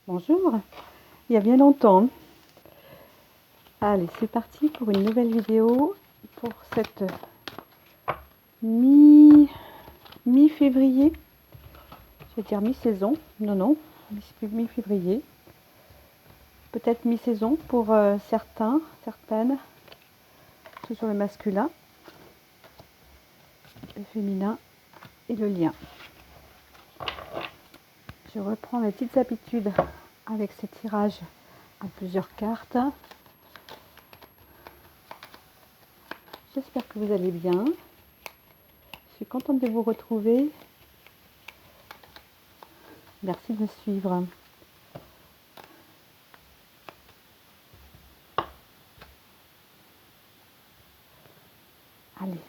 Bonjour, il y a bien longtemps. Allez, c'est parti pour une nouvelle vidéo pour cette mi-février. Je vais dire mi-saison. Non, mi-février. Peut-être mi-saison pour certains, certaines. Toujours le masculin, le féminin et le lien. Je reprends mes petites habitudes avec ces tirages à plusieurs cartes. J'espère que vous allez bien. Je suis contente de vous retrouver. Merci de me suivre. Allez,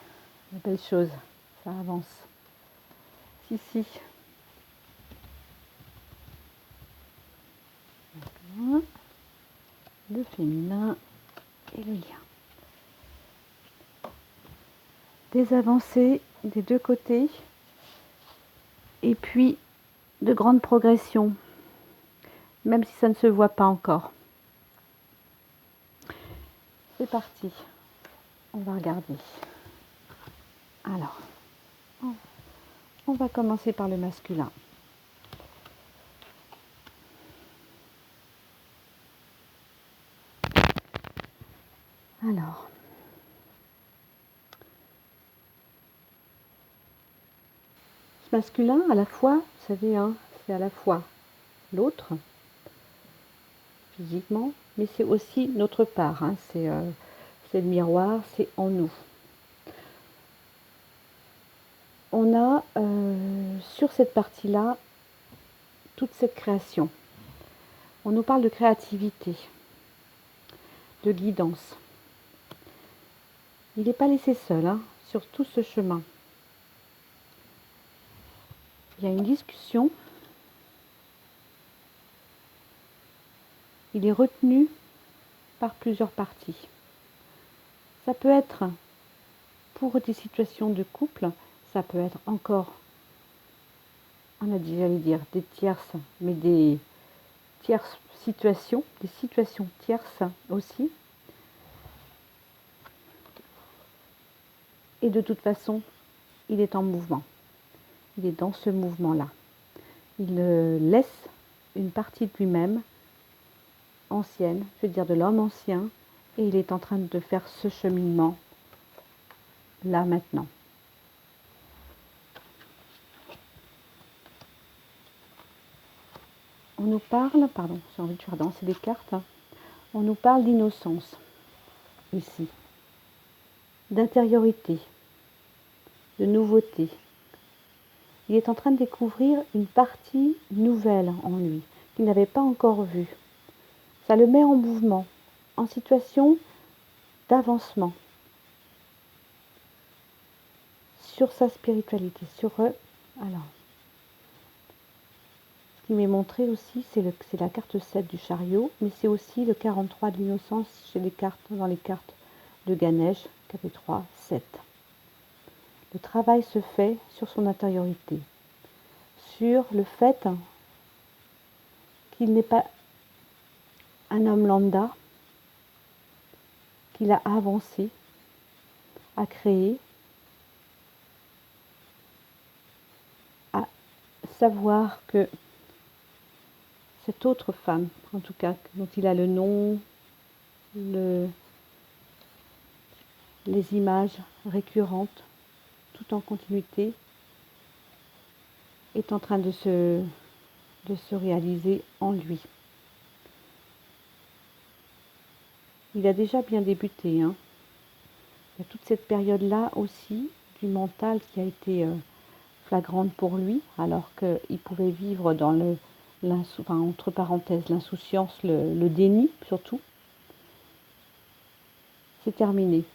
de belles choses, ça avance. Si. Voilà. Le féminin et le lien. Des avancées des deux côtés et puis de grandes progressions, même si ça ne se voit pas encore. C'est parti, on va regarder. Alors, on va commencer par le masculin. Alors, ce masculin, à la fois, vous savez, hein, c'est à la fois l'autre, physiquement, mais c'est aussi notre part, hein, c'est le miroir, c'est en nous. On a sur cette partie-là toute cette création. On nous parle de créativité, de guidance. Il n'est pas laissé seul hein, sur tout ce chemin. Il y a une discussion. Il est retenu par plusieurs parties. Ça peut être pour des situations de couple, ça peut être encore, on a déjà dire, des tierces, mais des tierces situations, des situations tierces aussi. Et de toute façon, il est en mouvement. Il est dans ce mouvement-là. Il laisse une partie de lui-même ancienne, je veux dire de l'homme ancien, et il est en train de faire ce cheminement là maintenant. On nous parle, pardon, j'ai envie de faire danser des cartes, on nous parle d'innocence ici, d'intériorité, de nouveauté. Il est en train de découvrir une partie nouvelle en lui, qu'il n'avait pas encore vue. Ça le met en mouvement, en situation d'avancement sur sa spiritualité, sur alors, ce qui m'est montré aussi, c'est la carte 7 du chariot, mais c'est aussi le 43 de l'innocence chez les cartes, dans les cartes de Ganesh, 4 et 3, 7. Le travail se fait sur son intériorité, sur le fait qu'il n'est pas un homme lambda, qu'il a avancé, a créé, à savoir que cette autre femme, en tout cas, dont il a le nom, les images récurrentes, tout en continuité, est en train de se réaliser en lui. Il a déjà bien débuté. Hein. Il y a toute cette période-là aussi du mental qui a été flagrante pour lui, alors qu'il pouvait vivre dans entre parenthèses, l'insouciance, le déni surtout. C'est terminé.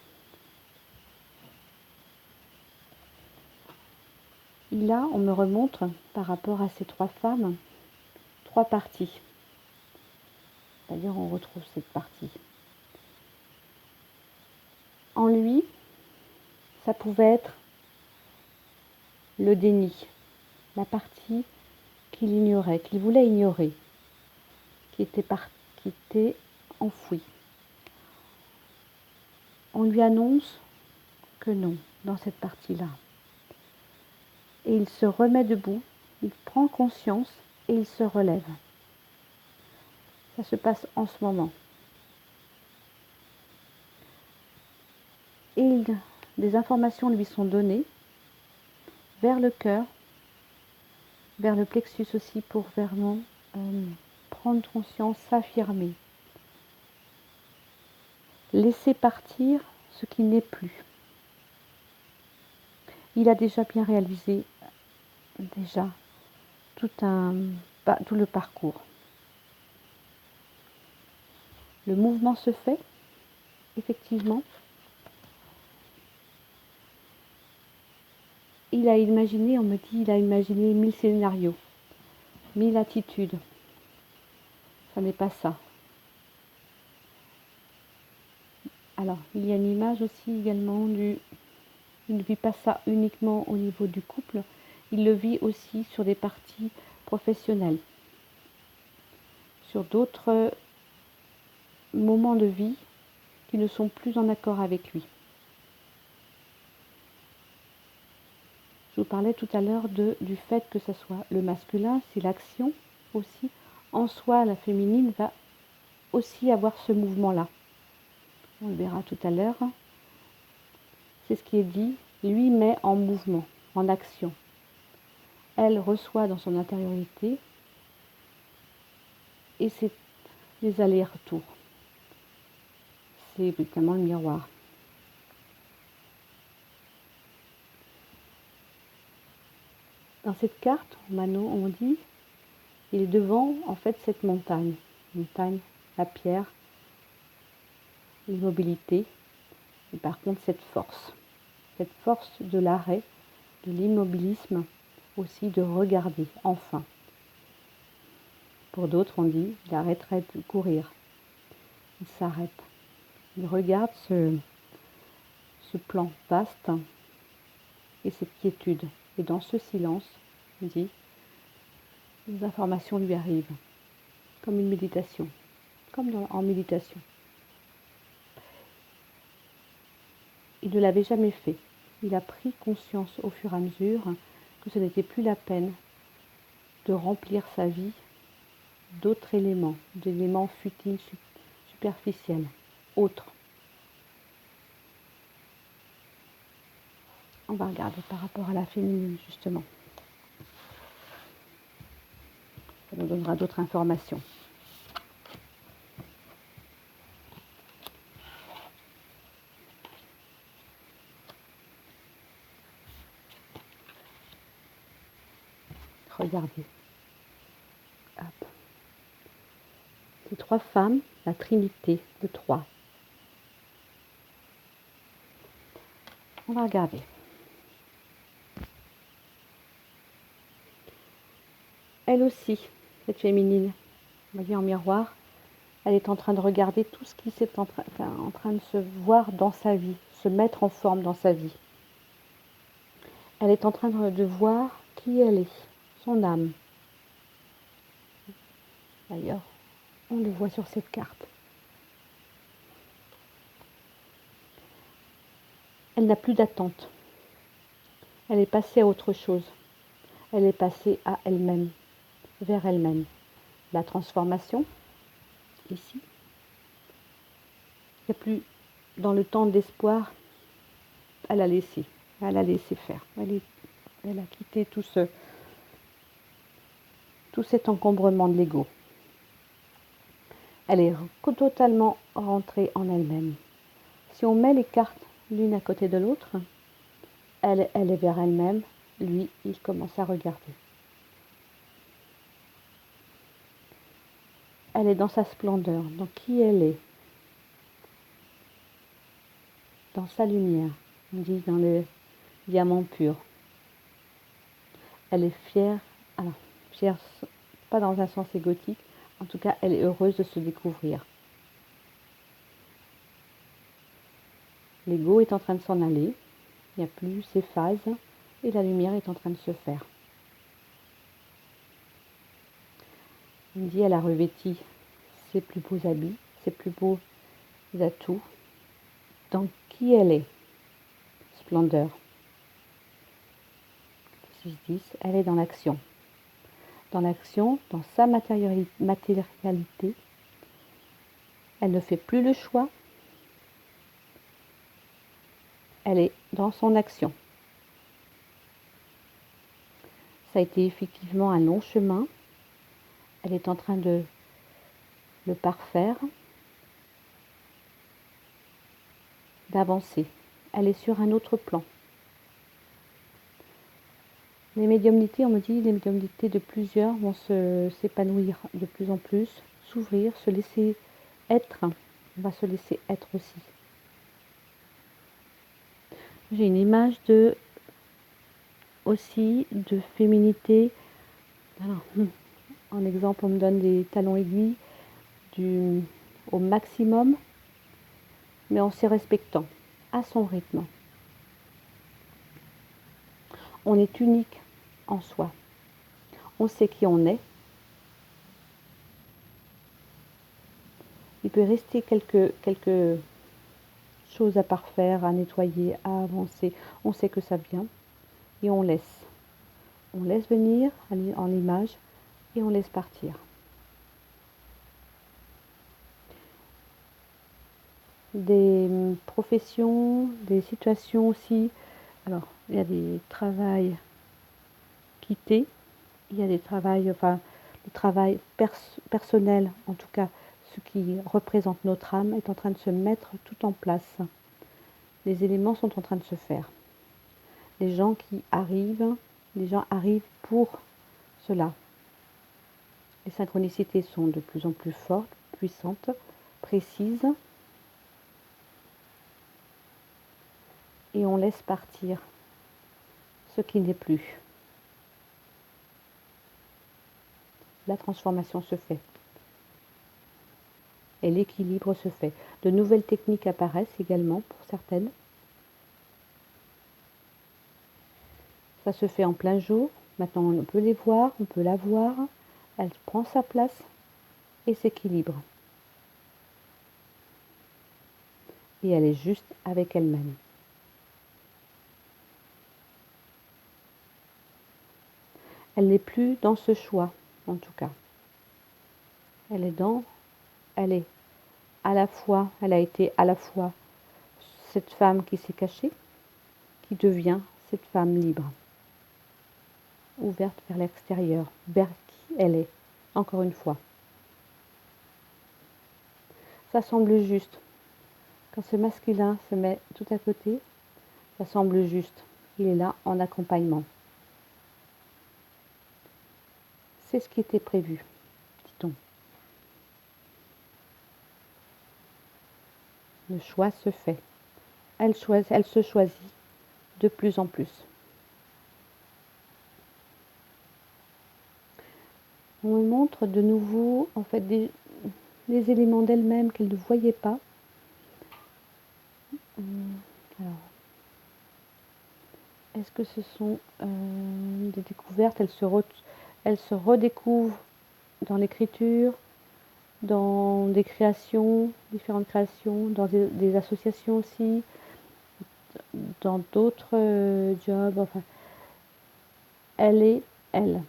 Là, on me remontre, par rapport à ces trois femmes, trois parties. C'est-à-dire, on retrouve cette partie. En lui, ça pouvait être le déni, la partie qu'il ignorait, qu'il voulait ignorer. qui était enfoui. On lui annonce que non, dans cette partie-là. Et il se remet debout, il prend conscience et il se relève. Ça se passe en ce moment. Et des informations lui sont données vers le cœur, vers le plexus aussi, pour vraiment prendre conscience, s'affirmer. Laisser partir ce qui n'est plus. Il a déjà bien réalisé tout le parcours. Le mouvement se fait, effectivement. Il a imaginé, on me dit, il a imaginé 1000 scénarios, 1000 attitudes. Ça n'est pas ça. Alors, il y a une image aussi également il ne vit pas ça uniquement au niveau du couple, il le vit aussi sur des parties professionnelles, sur d'autres moments de vie qui ne sont plus en accord avec lui. Je vous parlais tout à l'heure du fait que ce soit le masculin, c'est l'action aussi. En soi, la féminine va aussi avoir ce mouvement-là. On le verra tout à l'heure. C'est ce qui est dit, lui met en mouvement, en action. Elle reçoit dans son intériorité et c'est les allers-retours. C'est évidemment le miroir. Dans cette carte, Manon, on dit, il est devant en fait cette montagne. Montagne, la pierre, l'immobilité, et par contre cette force de l'arrêt, de l'immobilisme, aussi de regarder, enfin. Pour d'autres, on dit, il arrêterait de courir. Il s'arrête. Il regarde ce plan vaste et cette quiétude. Et dans ce silence, on dit, les informations lui arrivent, comme une méditation, en méditation. Il ne l'avait jamais fait. Il a pris conscience au fur et à mesure que ce n'était plus la peine de remplir sa vie d'autres éléments, d'éléments futiles, superficiels, autres. On va regarder par rapport à la féminine, justement. Ça nous donnera d'autres informations. Regardez. Hop. Ces trois femmes, la trinité de trois. On va regarder. Elle aussi, cette féminine, vous voyez en miroir, elle est en train de regarder tout ce qui s'est en train de se voir dans sa vie, se mettre en forme dans sa vie. Elle est en train de voir qui elle est, son âme. D'ailleurs, on le voit sur cette carte. Elle n'a plus d'attente. Elle est passée à autre chose. Elle est passée à elle-même, vers elle-même. La transformation, ici. Il n'y a plus, dans le temps d'espoir, elle a laissé faire. Elle a quitté tout cet encombrement de l'ego. Elle est totalement rentrée en elle-même. Si on met les cartes l'une à côté de l'autre, elle est vers elle-même, lui, il commence à regarder. Elle est dans sa splendeur, dans qui elle est, dans sa lumière, on dit dans le diamant pur. Elle est fière, alors fière pas dans un sens égotique, en tout cas elle est heureuse de se découvrir. L'ego est en train de s'en aller, il n'y a plus ces phases et la lumière est en train de se faire. On dit elle a revêti ses plus beaux habits, ses plus beaux atouts, dans qui elle est. Splendeur. 6-10, elle est dans l'action. Dans l'action, dans sa matérialité, elle ne fait plus le choix, elle est dans son action. Ça a été effectivement un long chemin, elle est en train de le parfaire, d'avancer. Elle est sur un autre plan. Les médiumnités, on me dit, les médiumnités de plusieurs vont s'épanouir de plus en plus, s'ouvrir, se laisser être. On va se laisser être aussi. J'ai une image aussi de féminité. Alors, en exemple, on me donne des talons aiguilles au maximum, mais en se respectant, à son rythme. On est unique en soi. On sait qui on est. Il peut rester quelques choses à parfaire, à nettoyer, à avancer. On sait que ça vient et on laisse. On laisse venir en image et on laisse partir. Des professions, des situations aussi. Alors, il y a des travails quittés, il y a des travails, enfin, le travail personnel, en tout cas, ce qui représente notre âme, est en train de se mettre tout en place. Les éléments sont en train de se faire. Les gens arrivent pour cela. Les synchronicités sont de plus en plus fortes, puissantes, précises. Et on laisse partir ce qui n'est plus. La transformation se fait. Et l'équilibre se fait. De nouvelles techniques apparaissent également pour certaines. Ça se fait en plein jour. Maintenant, on peut les voir, on peut la voir. Elle prend sa place et s'équilibre. Et elle est juste avec elle-même. Elle n'est plus dans ce choix, en tout cas. Elle a été à la fois cette femme qui s'est cachée, qui devient cette femme libre, ouverte vers l'extérieur, vers qui elle est, encore une fois. Ça semble juste. Quand ce masculin se met tout à côté, ça semble juste. Il est là en accompagnement. C'est ce qui était prévu, dit-on. Le choix se fait. Elle se choisit de plus en plus. On me montre de nouveau en fait des éléments d'elle-même qu'elle ne voyait pas. Alors, est-ce que ce sont des découvertes? Elle se redécouvre dans l'écriture, dans des créations, différentes créations, dans des associations aussi, dans d'autres jobs. Enfin, elle est elle.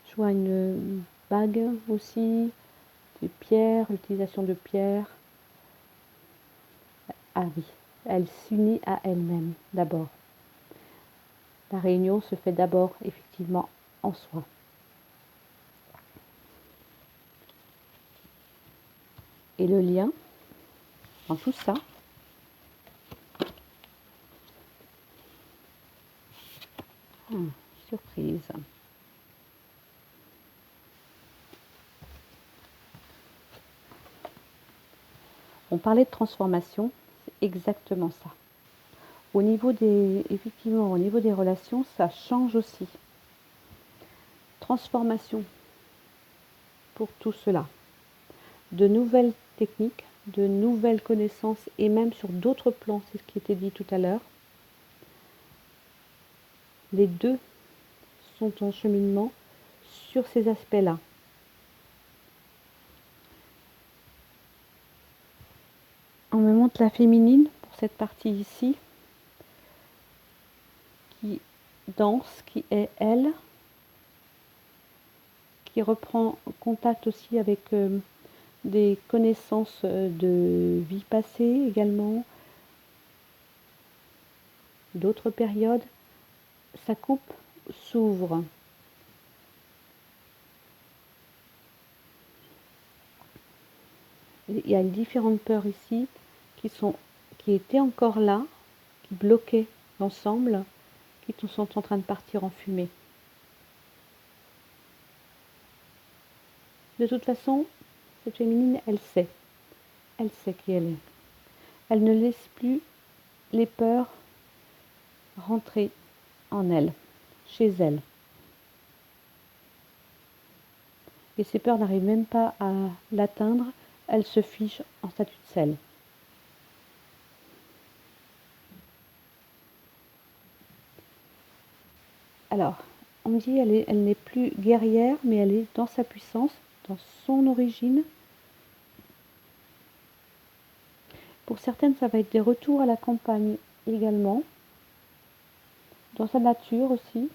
Je vois une bague aussi, des pierres, l'utilisation de pierres. Ah oui, elle s'unit à elle-même d'abord. La réunion se fait d'abord effectivement en soi. Et le lien dans tout ça, surprise. On parlait de transformation, c'est exactement ça. Effectivement, au niveau des relations, ça change aussi. Transformation pour tout cela. De nouvelles techniques, de nouvelles connaissances et même sur d'autres plans, c'est ce qui était dit tout à l'heure. Les deux sont en cheminement sur ces aspects-là. représente la féminine pour cette partie ici, qui danse, qui est elle, qui reprend contact aussi avec des connaissances de vie passée également, d'autres périodes. Sa coupe s'ouvre. Il y a différentes peurs ici qui étaient encore là, qui bloquaient l'ensemble, qui sont en train de partir en fumée. De toute façon, cette féminine, elle sait qui elle est. Elle ne laisse plus les peurs rentrer en elle, chez elle. Et ces peurs n'arrivent même pas à l'atteindre, elle se fiche en statut de sel. Alors, on me dit elle n'est plus guerrière, mais elle est dans sa puissance, dans son origine. Pour certaines, ça va être des retours à la campagne également, dans sa nature aussi,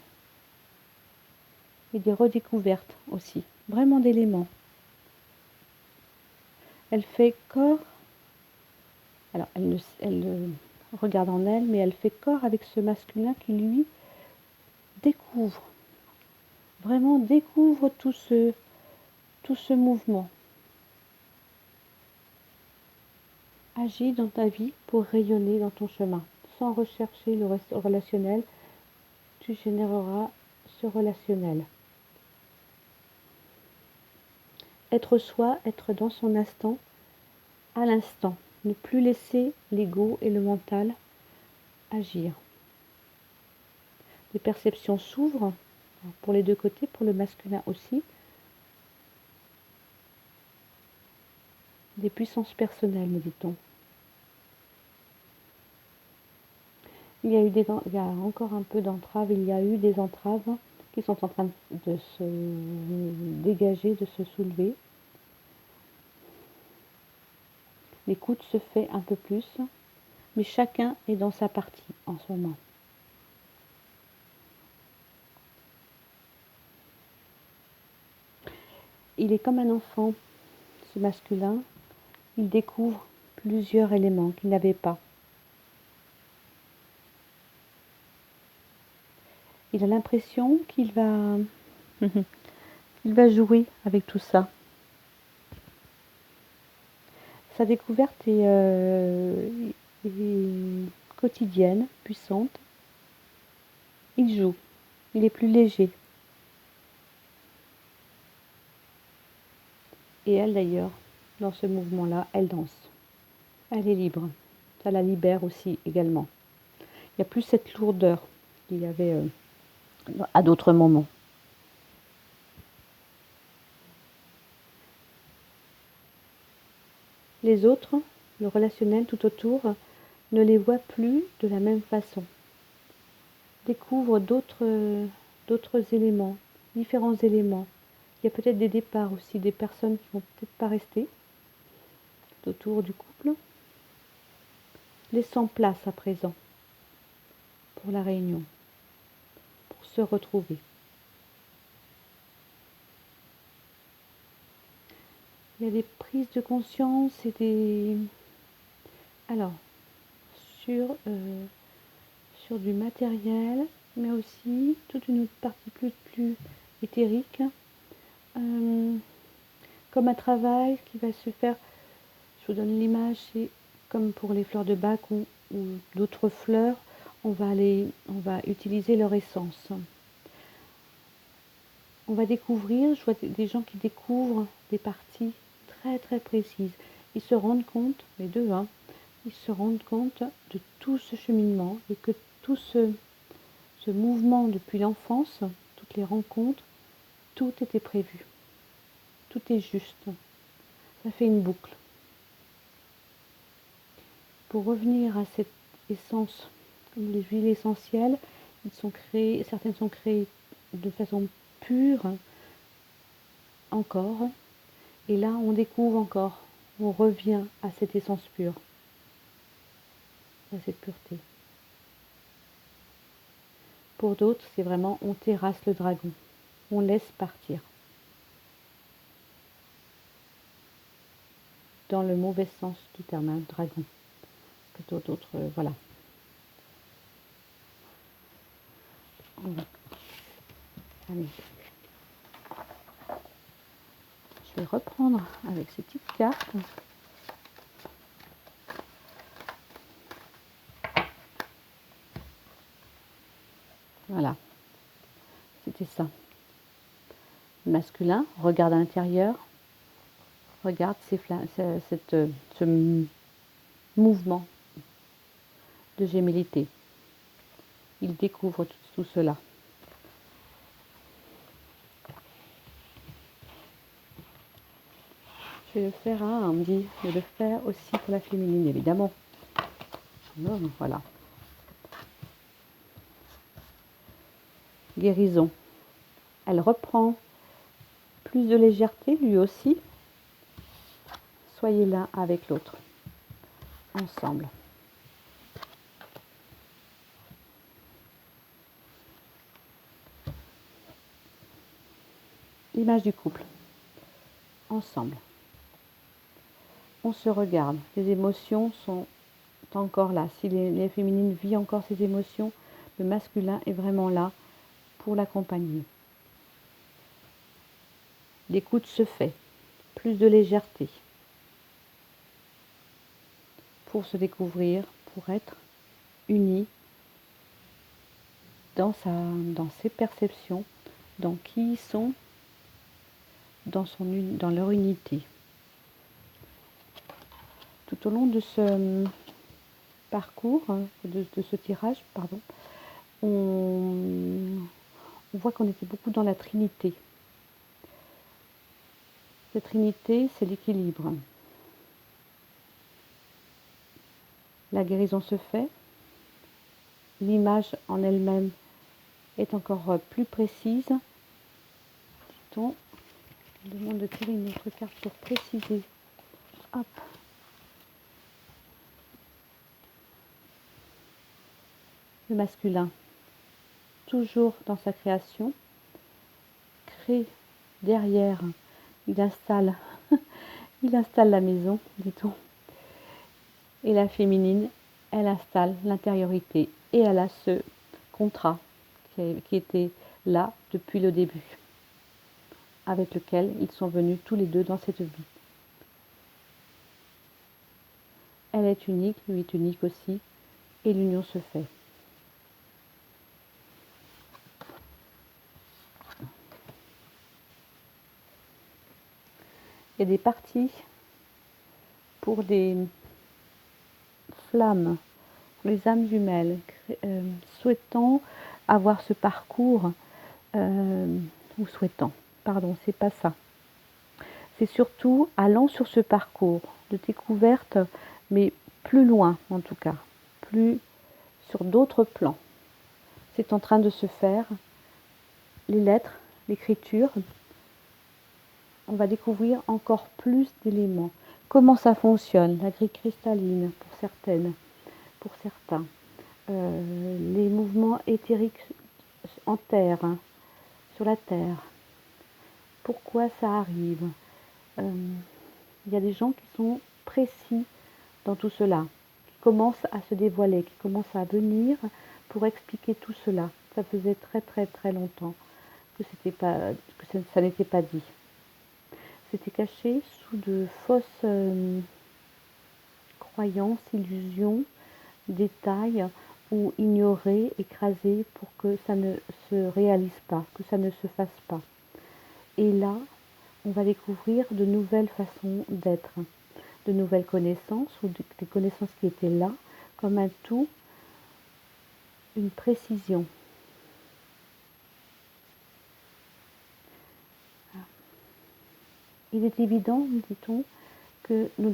et des redécouvertes aussi, vraiment d'éléments. Elle fait corps, alors elle regarde en elle, mais elle fait corps avec ce masculin qui lui découvre, vraiment découvre tout ce mouvement. Agis dans ta vie pour rayonner dans ton chemin. Sans rechercher le relationnel, tu généreras ce relationnel. Être soi, être dans son instant, à l'instant. Ne plus laisser l'ego et le mental agir. Les perceptions s'ouvrent pour les deux côtés, pour le masculin aussi. Des puissances personnelles, me dit-on. Il y a encore un peu d'entraves, il y a eu des entraves qui sont en train de se dégager, de se soulever. L'écoute se fait un peu plus, mais chacun est dans sa partie en ce moment. Il est comme un enfant, ce masculin. Il découvre plusieurs éléments qu'il n'avait pas. Il a l'impression qu'il va jouer avec tout ça. Sa découverte est quotidienne, puissante. Il joue, il est plus léger. Et elle d'ailleurs, dans ce mouvement-là, elle danse. Elle est libre. Ça la libère aussi également. Il n'y a plus cette lourdeur qu'il y avait à d'autres moments. Les autres, le relationnel tout autour, ne les voit plus de la même façon. Découvre d'autres éléments, différents éléments. Il y a peut-être des départs aussi, des personnes qui ne vont peut-être pas rester autour du couple, laissant place à présent pour la réunion, pour se retrouver. Il y a des prises de conscience et des... Alors, sur du matériel, mais aussi toute une autre partie plus éthérique, comme un travail qui va se faire. Je vous donne l'image, c'est comme pour les fleurs de bac ou d'autres fleurs, on va utiliser leur essence. On va découvrir, je vois des gens qui découvrent des parties très très précises. Ils se rendent compte, les deux, ils se rendent compte de tout ce cheminement et que tout ce mouvement depuis l'enfance, toutes les rencontres, tout était prévu. Tout est juste. Ça fait une boucle. Pour revenir à cette essence, comme les huiles essentielles, certaines sont créées de façon pure encore. Et là, on découvre encore, on revient à cette essence pure. à cette pureté. Pour d'autres, c'est vraiment on terrasse le dragon, on laisse partir. Dans le mauvais sens du terme, hein, dragon. Plutôt d'autres, voilà. Allez. Je vais reprendre avec ces petites cartes. Voilà, c'était ça. Le masculin regarde à l'intérieur, regarde ce mouvement de gémilité. Il découvre tout cela. Je vais le faire, hein, on me dit de le faire aussi pour la féminine, évidemment. Alors, voilà. Guérison. Elle reprend plus de légèreté, lui aussi. Soyez l'un avec l'autre, ensemble. L'image du couple, ensemble. On se regarde, les émotions sont encore là. Si les féminines vivent encore ces émotions, le masculin est vraiment là pour l'accompagner. L'écoute se fait, plus de légèreté pour se découvrir, pour être unis dans ses perceptions, dans qui ils sont, dans leur unité. Tout au long de ce parcours, de ce tirage, pardon, on voit qu'on était beaucoup dans la Trinité. Cette Trinité, c'est l'équilibre. La guérison se fait, l'image en elle-même est encore plus précise. On demande de tirer une autre carte pour préciser. Hop. Le masculin, toujours dans sa création, crée derrière, il installe la maison, dit-on. Et la féminine, elle installe l'intériorité et elle a ce contrat qui était là depuis le début, avec lequel ils sont venus tous les deux dans cette vie. Elle est unique, lui est unique aussi, et l'union se fait. Il y a des parties pour des flammes, pour les âmes jumelles, souhaitant avoir ce parcours, ou souhaitant, pardon, c'est pas ça. C'est surtout allant sur ce parcours de découverte, mais plus loin en tout cas, plus sur d'autres plans. C'est en train de se faire, les lettres, l'écriture, on va découvrir encore plus d'éléments. Comment ça fonctionne, la grille cristalline pour certaines, pour certains. Les mouvements éthériques en terre, hein, sur la terre. Pourquoi ça arrive? Il y a des gens qui sont précis dans tout cela, qui commencent à se dévoiler, qui commencent à venir pour expliquer tout cela. Ça faisait très très très longtemps que ça n'était pas dit. C'était caché sous de fausses croyances, illusions, détails ou ignoré, écrasé pour que ça ne se réalise pas, que ça ne se fasse pas. Et là, on va découvrir de nouvelles façons d'être, de nouvelles connaissances ou des connaissances qui étaient là, comme un tout, une précision. Il est évident, dit-on, que nous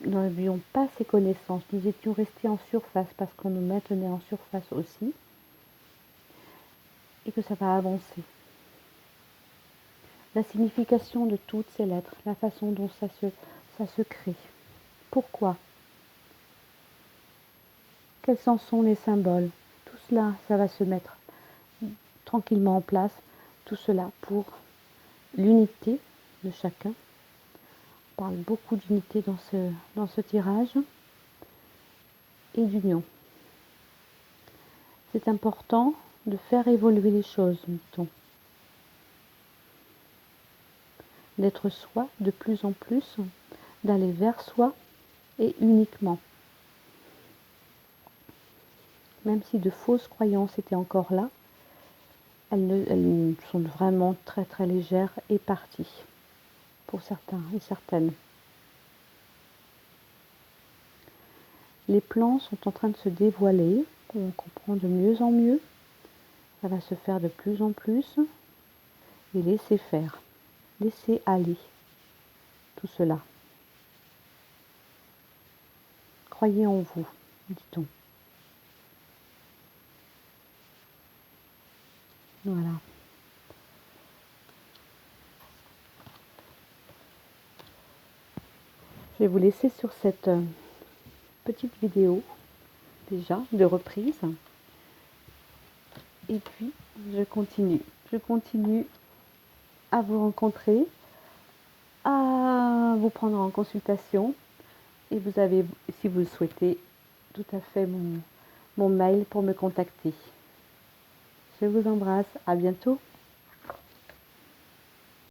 n'avions pas ces connaissances. Nous étions restés en surface parce qu'on nous maintenait en surface aussi et que ça va avancer. La signification de toutes ces lettres, la façon dont ça se crée. Pourquoi? quels en sont les symboles. Tout cela, ça va se mettre tranquillement en place. Tout cela pour l'unité de chacun. On parle beaucoup d'unité dans ce tirage et d'union. C'est important de faire évoluer les choses, dit-on. D'être soi de plus en plus, d'aller vers soi et uniquement. Même si de fausses croyances étaient encore là, elles sont vraiment très très légères et parties pour certains et certaines. Les plans sont en train de se dévoiler, on comprend de mieux en mieux, ça va se faire de plus en plus, et laissez faire, laissez aller tout cela. Croyez en vous, dit-on. Voilà. Je vais vous laisser sur cette petite vidéo déjà de reprise. Et puis je continue à vous rencontrer, à vous prendre en consultation. Et vous avez, si vous le souhaitez, tout à fait mon mail pour me contacter. Je vous embrasse, à bientôt.